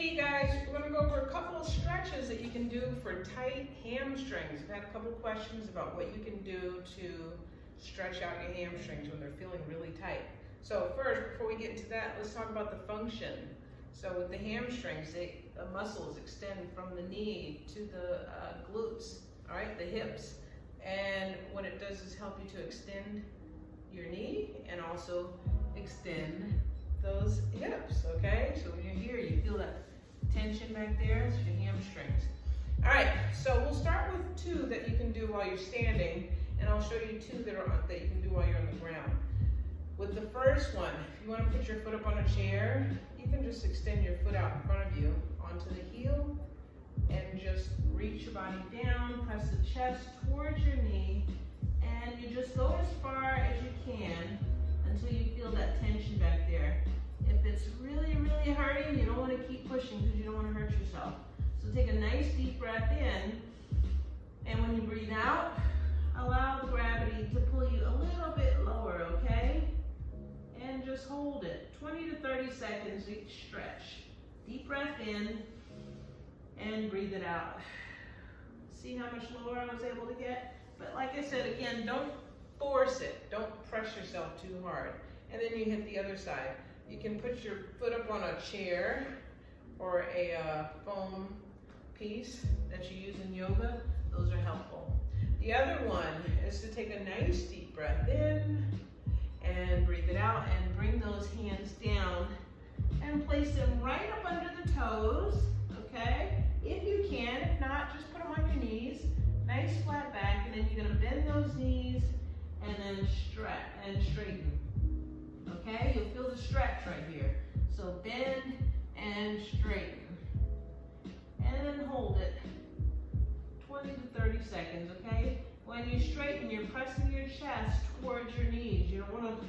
Hey guys, we're going to go over a couple of stretches that you can do for tight hamstrings. I've had a couple of questions about what you can do to stretch out your hamstrings when they're feeling really tight. So first, before we get into that, let's talk about the function. So with the hamstrings, the muscles extend from the knee to the glutes, all right, the hips. And what it does is help you to extend your knee and also extend those hips, okay? So when you're here, you feel that tension back there, it's your hamstrings. All right, so we'll start with two that you can do while you're standing, and I'll show you two that you can do while you're on the ground. With the first one, if you want to put your foot up on a chair, you can just extend your foot out in front of you onto the heel, and just reach your body down, press the chest towards your knee, and you just go as far as you can until you feel that tension back there. If it's really, really hurting, you don't want to keep pushing because you don't want to hurt yourself. So take a nice deep breath in, and when you breathe out, allow the gravity to pull you a little bit lower, okay? And just hold it, 20 to 30 seconds each stretch. Deep breath in, and breathe it out. See how much lower I was able to get? But like I said, again, don't force it. Don't press yourself too hard. And then you hit the other side. You can put your foot up on a chair or a foam piece that you use in yoga. Those are helpful. The other one is to take a nice deep breath in and breathe it out and bring those hands down and place them right up under the toes, okay? If you can, if not, just put them on your knees. Nice flat back, and then you're gonna bend those knees and then stretch and straighten. Okay, you'll feel the stretch right here. So bend and straighten. And then hold it 20 to 30 seconds, okay? When you straighten, you're pressing your chest towards your knees. You don't want to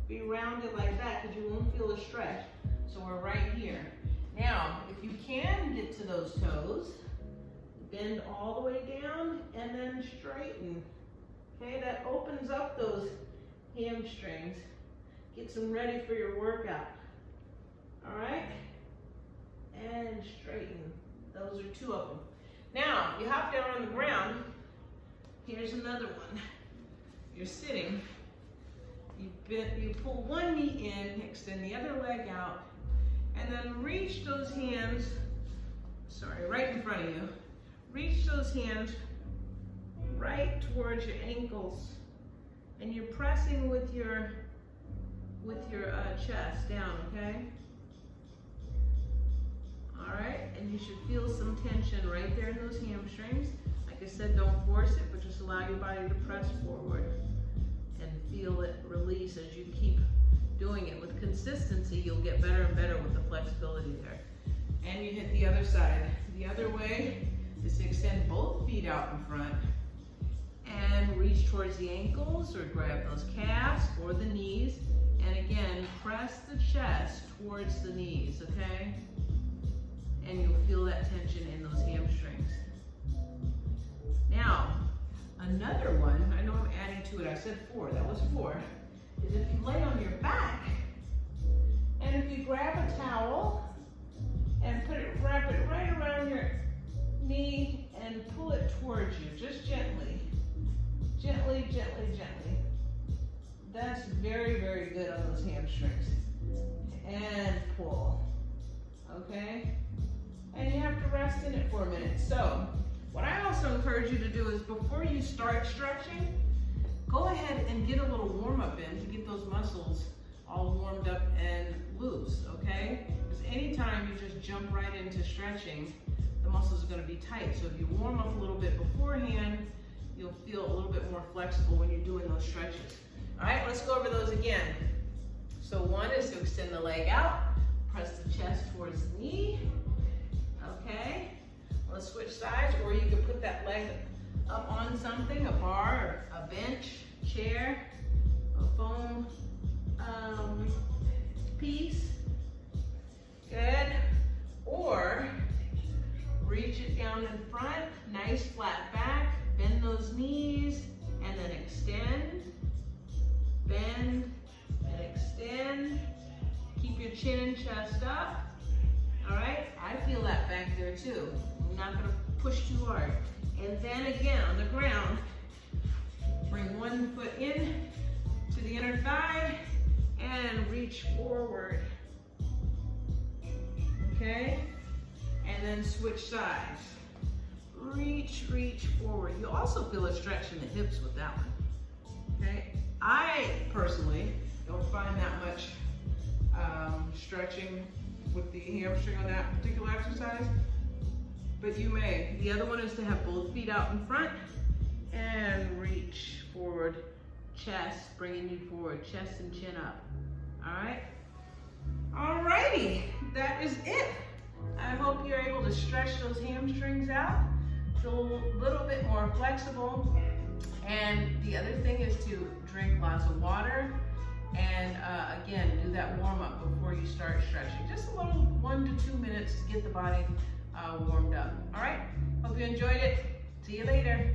be rounded like that because you won't feel the stretch. So we're right here. Now, if you can get to those toes, bend all the way down and then straighten. Okay, that opens up those hamstrings. Gets them ready for your workout. All right? And straighten. Those are two of them. Now, you hop down on the ground. Here's another one. You're sitting. You pull one knee in, extend the other leg out, and then reach those hands, right in front of you. Reach those hands right towards your ankles, and you're pressing with your chest down, okay? All right, and you should feel some tension right there in those hamstrings. Like I said, don't force it, but just allow your body to press forward and feel it release as you keep doing it. With consistency, you'll get better and better with the flexibility there. And you hit the other side. The other way is to extend both feet out in front and reach towards the ankles or grab those calves or the knees. And again, press the chest towards the knees, okay? And you'll feel that tension in those hamstrings. Now, another one, I know I'm adding to it, I said 4, that was 4, is if you lay on your back, and if you grab a towel and wrap it right around your knee and pull it towards you, just gently. Gently, gently, gently. That's very, very good on those hamstrings. And pull, okay? And you have to rest in it for a minute. So, what I also encourage you to do is before you start stretching, go ahead and get a little warm-up in to get those muscles all warmed up and loose, okay? Because anytime you just jump right into stretching, the muscles are gonna be tight. So if you warm up a little bit beforehand, you'll feel a little bit more flexible when you're doing those stretches. All right, let's go over those again. So one is to extend the leg out, press the chest towards the knee, okay? Let's switch sides, or you can put that leg up on something, a bar, or a bench, chair, a foam piece. Good. Or reach it down in front, nice flat back, bend those knees, and then extend, bend, and extend. Keep your chin and chest up. All right, I feel that back there too. You're not gonna push too hard. And then again, on the ground, bring one foot in to the inner thigh and reach forward. Okay? And then switch sides. Reach forward. You also feel a stretch in the hips with that one. Okay? I personally don't find that much stretching with the hamstring on that particular exercise, but you may. The other one is to have both feet out in front and reach forward, chest, bringing you forward, chest and chin up. All right? Alrighty, that is it. I hope you're able to stretch those hamstrings out, feel a little bit more flexible. And the other thing is to drink lots of water and again, do that warm up before you start stretching. Just a little 1 to 2 minutes to get the body warmed up. All right, hope you enjoyed it. See you later.